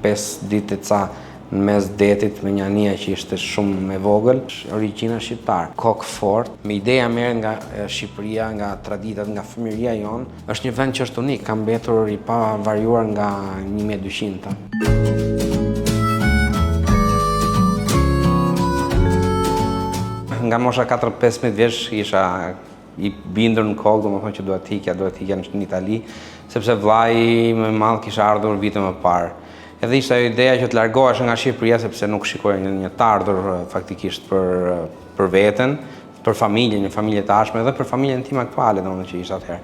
5 ditë e ca në mes detit me një anija që ishte shumë e vogël, origjina shqiptare, kokë fort, me ideja merr nga Shqipëria, nga traditat, nga fëmijëria jonë, është një vend që është unik, ka mbetur i pa varjuar nga 1200-ta. Nga mosha 4-15 vjeç isha i bindur në kokë, domethënë që duhet ikja në Itali, sepse vllai më i madh kishte ardhur vite më parë. Edhe ishte ajo ideja që të largohesh nga Shqipëria sepse nuk shikoja një të ardhur faktikisht për veten, për familjen, një familje të ashme dhe për familjen time aktuale, domethënë që ishte atëherë.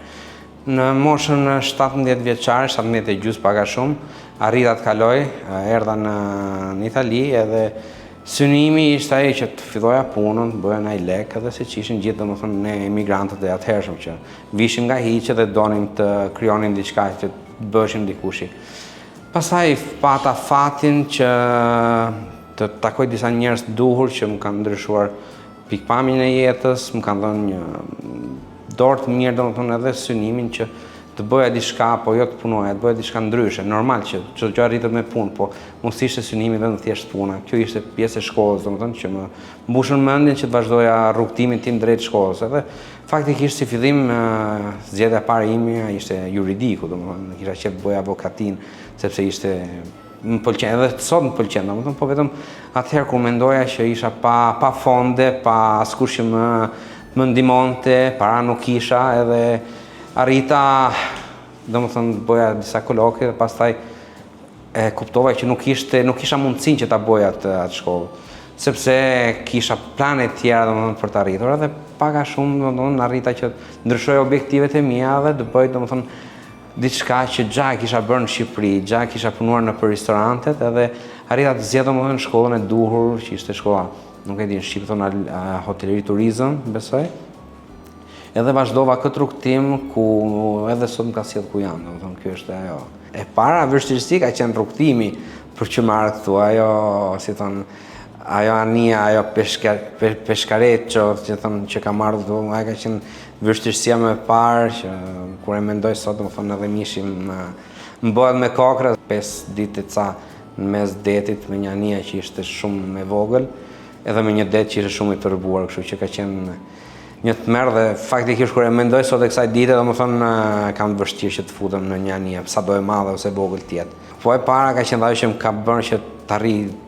Në moshën 17 vjeçare, 17 e gjys paga shumë, arrita të kaloj, erdha në Itali edhe synimi ishte ai që të filloja punën, të bëja një lek edhe se që ishin gjithë domethënë ne emigrantët e atëhershëm që vishim nga hiqe dhe donim të krijonim diçka që të bëshim dikushi. Pastaj pata fatin që të takoj disa njerëz të duhur që më kanë ndryshuar pikpamjen e jetës, më kanë dhënë një dorë të mirë, domethënë edhe synimin që të bëja diçka, po jo të punoja, të bëja diçka ndryshe. Normal që çdo gjë arritet me punë, po mos ishte synimi vetëm thjesht puna. Kjo ishte pjesë e shkollës, domethënë që më mbushën mendjen që të vazhdoja rrugtimin tim drejt shkollës. Edhe faktikisht si fillim zgjedhja e parë ime ishte juridiku, domethënë kisha qejf të bëja avokatinë sepse ishte më pëlqen, edhe sot më pëlqen, domethënë, po vetëm atëherë kur mendoja që isha pa fonde, pa askush që më ndihmonte, para nuk kisha, edhe arrita, domethënë, bëja disa koloke dhe pastaj e kuptova që nuk kisha mundësinë që ta bëja atë shkollë, sepse kisha plane të tjera domethënë për të arritur, edhe paga shumë domethënë arrita që ndryshoj objektivet e mia dhe të bëj domethënë diçka që gjaja kisha bërë në Shqipëri, gjaja kisha punuar në për restorantet, edhe arrita të zgjedh domethënë shkollën e duhur, që ishte shkolla, nuk e di në Shqip thonë hoteleri turizëm, besoj. Edhe vazhdova këtë rrugtim ku edhe sot më ka sjell ku jam, domethënë kjo është ajo. E para vështirësi ka qenë rrugtimi për që marr këtu, ajo, si thon, ajo anija, ajo peshkaret që thon që ka marrë këtu, ajo ka qenë vështirësia më e parë që kur e mendoj sot, domethënë edhe mishim më bëhet me kokra 5 ditë e ca në mes detit me një anija që ishte shumë e vogël, edhe me një det që ishte shumë i tërbuar, kështu që ka qenë një tmerr dhe faktikisht kur e mendoj sot e kësaj dite, domethënë kam vështirë që të futem në një anija, sado e madhe ose e vogël të jetë. Po e para ka qenë ajo që më ka bërë që të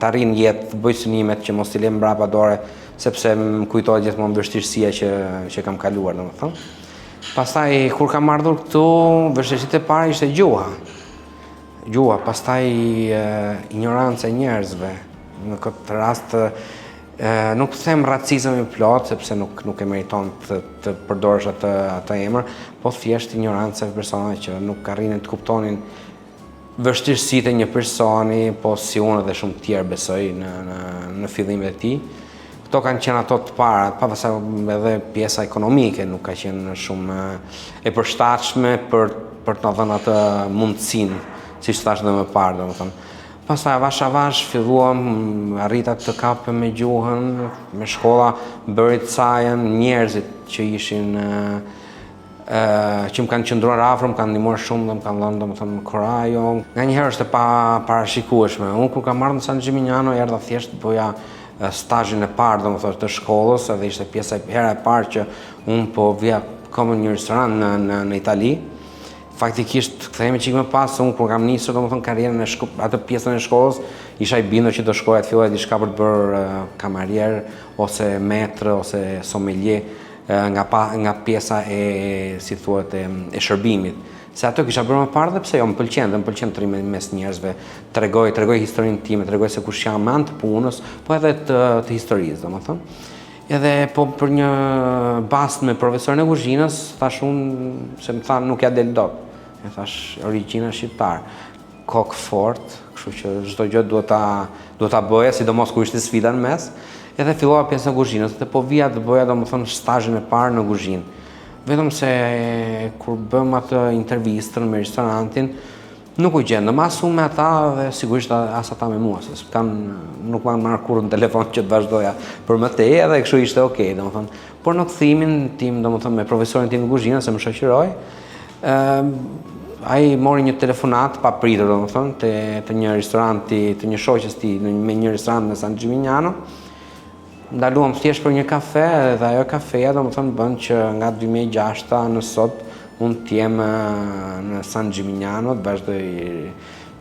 arri në jetë, të bëj synimet që mos t'i lëm mbrapa dore, sepse më kujtohet gjithmonë vështirësia që kam kaluar, domethënë. Pastaj kur kam ardhur këtu, vështirësitë e para ishte gjuha, pastaj ignoranca e njerëzve. Në këtë rast nuk them racizëm i plot, sepse nuk e meriton të përdorësh atë emër, po thjesht ignoranca e personave që nuk arrinin të kuptonin vështirësitë e një personi, po si unë dhe shumë tjerë besoj në fillimet e tij. Këto kanë qenë ato të parat, pavasa edhe pjesa ekonomike nuk ka qenë shumë e përshtatshme për të na dhënë atë mundësinë, siç thash edhe më parë, domethënë. Pastaj avash filluam, arrita të kapem me gjuhën, me shkolla, bëri të sajën, njerëzit që ishin që më kanë qëndruar afër, më kanë ndihmuar shumë dhe më kanë dhënë domethënë kurajo. Nganjëherë është e parashikueshme. Unë kur kam marrë në San Gimignano erdha thjesht të bëja stazhin e parë domethënë të shkollës, edhe ishte hera e parë që unë po vija në një restorant në Itali. Faktikisht kthehemi çik më pas, unë kur kam nisur domethënë karrierën e atë pjesën e shkollës, isha i bindur që do shkoja të filloja diçka për të bërë kamarier ose maître ose sommelier nga pjesa e si thuhet e shërbimit. Se ato kisha bërë më parë dhe pse jo, më pëlqen të rrim mes njerëzve, tregoj historinë time, tregoj se kush jam anë të punës, po edhe të historisë, domethënë. Edhe po për një bast me profesorin e kuzhinës, thash unë se më tha nuk ja del dot. E thash origjina shqiptare, kokë fort, kështu që çdo gjë duhet ta bëja, sidomos kur ishte sfida në mes. Edhe fillova pjesën e kuzhinës, dhe po vija të bëja domethënë stazhin e parë në kuzhinë. Vetëm se kur bëm atë intervistën me restorantin, nuk u gjendëm as unë me ata dhe sigurisht as ata me mua, se nuk m'kan marrë kurrë në telefon që të vazhdoja për më tej, edhe kështu ishte okay, domethënë. Por në kthimin tim, domethënë me profesorin tim në kuzhinë se më shoqëroi, ai mori një telefonat pa pritur, domethënë, te një restoranti, të një shoqes tij, me një restorant në San Gimignano. Ndaluam thjesht për një kafe dhe ajo kafeja domethënë bën që nga 2006 në sot unë të jem në San Gimignano, të vazhdoj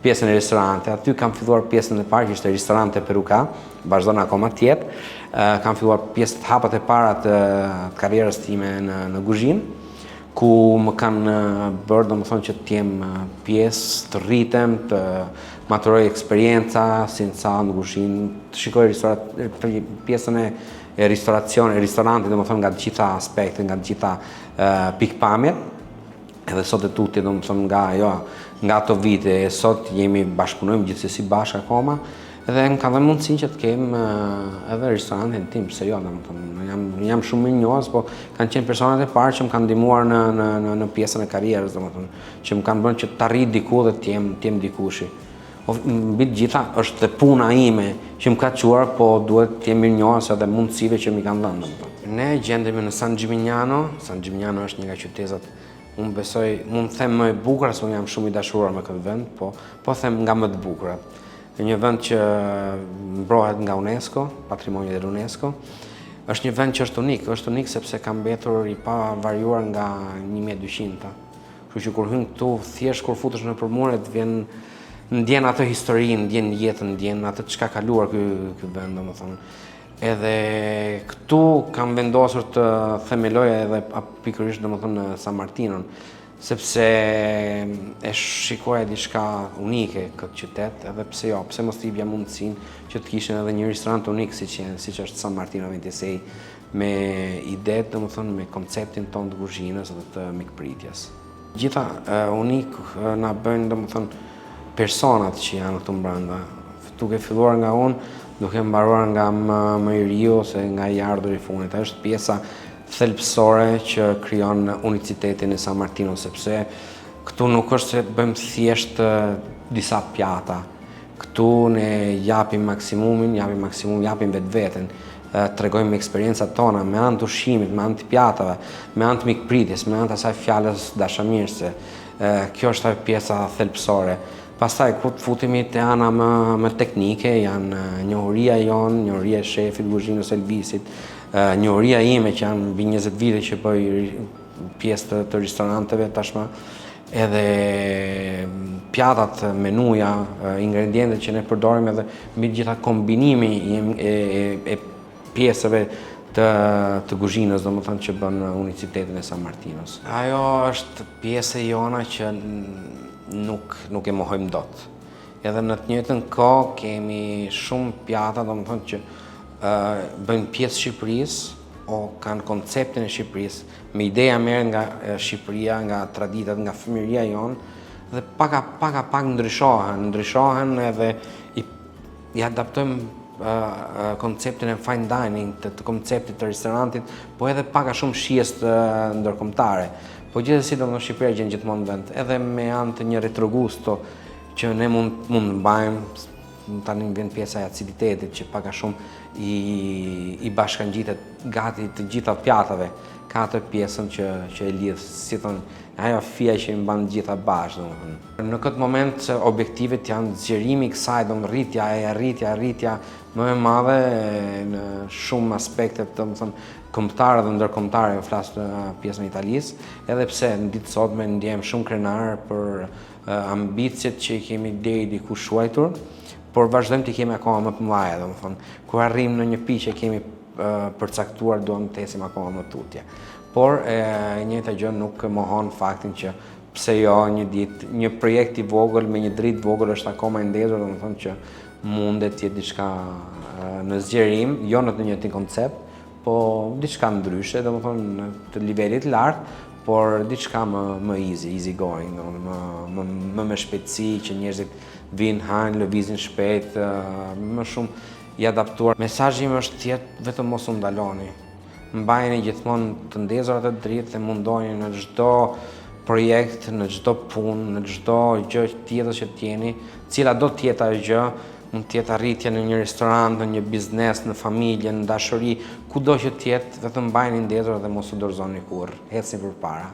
pjesën e restorantit. Aty kam filluar pjesën e parë që ishte ristorante Peruka, vazhdon akoma tjetë. Kam filluar pjesë të hapat e para të karrierës time në kuzhinë, ku më kanë bërë domethënë që të jem pjesë, të rritem, të maturoj eksperjenca, si në sallë, në kuzhinë, të shikoj pjesën e ristorantit, domethënë nga të gjitha aspektet, nga të gjitha pikpamjet. Edhe sot e tutje, domethënë nga ato vite, sot jemi bashkëpunojmë gjithsesi bashkë akoma, edhe më ka dhënë mundësinë që të kem edhe restorantin tim, pse jo, domethënë jam shumë mirënjohës, po kanë qenë personat e parë që më kanë ndihmuar në pjesën e karrierës, domethënë, që më kanë bërë që të arrit diku dhe të jem dikushi. Mbi të gjitha është dhe puna ime që më ka quar, po duhet të jem mirënjohës edhe mundësive që mi kanë dhënë, domethënë. Ne gjendemi në San Gimignano. San Gimignano është një nga qytetet, unë besoj, mund të them më e bukur, se unë jam shumë i dashuruar me këtë vend, po them nga më të bukurat. Një vend që mbrohet nga UNESCO, patrimonio del UNESCO. Është një vend që është unik sepse ka mbetur i pa varjuar nga 1200-ta. Kështu që kur hyn këtu, thjesht kur futesh nëpër muret, ndjen atë historinë, ndjen jetën, ndjen atë çka ka kaluar ky vend, domethënë. Edhe këtu kam vendosur të themeloj edhe pikërisht domethënë San Martinon, sepse e shikoja diçka unike këtë qytet, edhe pse jo, pse mos t'i jepja mundësinë që të kishin edhe një restorant unik siç është San Martino 26, me idetë, domethënë me konceptin tonë të kuzhinës dhe të mikpritjes. Gjitha unik na bëjnë domethënë personat që janë këtu brenda, duke filluar nga unë, duke mbaruar nga më i riu ose nga i ardhur i fundit. Ajo është pjesa thelbësore që krijon unicitetin e San Martino, sepse këtu nuk është se bëjmë thjesht disa pjata. Këtu ne japim maksimumin, japim vetveten, tregojmë eksperjencat tona me anë të ushqimit, me anë të pjatave, me anë të mikpritjes, me anë të asaj fjalës dashamirëse. Kjo është ajo pjesa thelbësore. Pastaj ku të futemi te ana më teknike, janë njohuria jonë, njohuria e shefit kuzhinës Elvisit, njohuria ime që janë mbi 20 vite që bëj pjesë të restoranteve tashmë, edhe pjatat, menuja, ingredientet që ne përdorim, edhe mbi gjitha kombinimi e pjesëve të kuzhinës, domethënë që bën unicitetin e San Martinos. Ajo është pjesë e jona që nuk e mohojmë dot. Edhe në të njëjtën kohë kemi shumë pjata, domethënë që bëjnë pjesë Shqipërisë, o kanë konceptin e Shqipërisë, me ideja merren nga Shqipëria, nga traditat, nga fëmijëria jonë, dhe pak ndryshohen edhe i adaptojmë konceptin e fine dining, të konceptit të restorantit, po edhe pak a shumë shijes ndërkombëtare. Po gjithsesi domethënë Shqipëria gjen gjithmonë vend, edhe me anë të një retrogusto që ne mund mbajmë. Tani vjen pjesa e aciditetit që pak a shumë i bashkangjitet gati të gjitha pjatave, ka atë pjesën që e lidh, si thon, ajo fija që i mban gjitha bashkë, domethënë. Në këtë moment objektivet janë zgjerimi i kësaj, rritja më e madhe në shumë aspekte, domethënë kombëtare dhe ndërkombëtare, flas pjesën e Italisë, edhe pse në ditë sotme ndjem shumë krenar për ambicjet që i kemi deri diku shuajtur, por vazhdojmë të kemi akoma më të mëdha, domethënë, kur arrim në një pikë që kemi përcaktuar, duam të ecim akoma më tutje. Por e njëjta gjë nuk mohon faktin që pse jo një ditë, një projekt i vogël me një dritë vogël është akoma i ndezur, domethënë që mundet të jetë diçka në zgjerim, jo në të njëjtin koncept, po diçka ndryshe, domethënë në të nivelit lartë, por diçka më easy going, më me shpejtësi që njerëzit vinë, hajnë, lëvizin shpejt, më shumë i adaptuar. Mesazhi im është tjetë vetëm mos u ndaloni. Mbajeni gjithmonë të ndezur atë dritë dhe mundoni në çdo projekt, në çdo punë, në çdo gjë tjetër që t'jeni, cila do të jetë ajo gjë, mund të jetë arritje në një restorant, në një biznes, në familje, në dashuri, kudo që të jetë, vetëm mbajeni ndezur dhe mos u dorëzoni kurrë. Ecni përpara.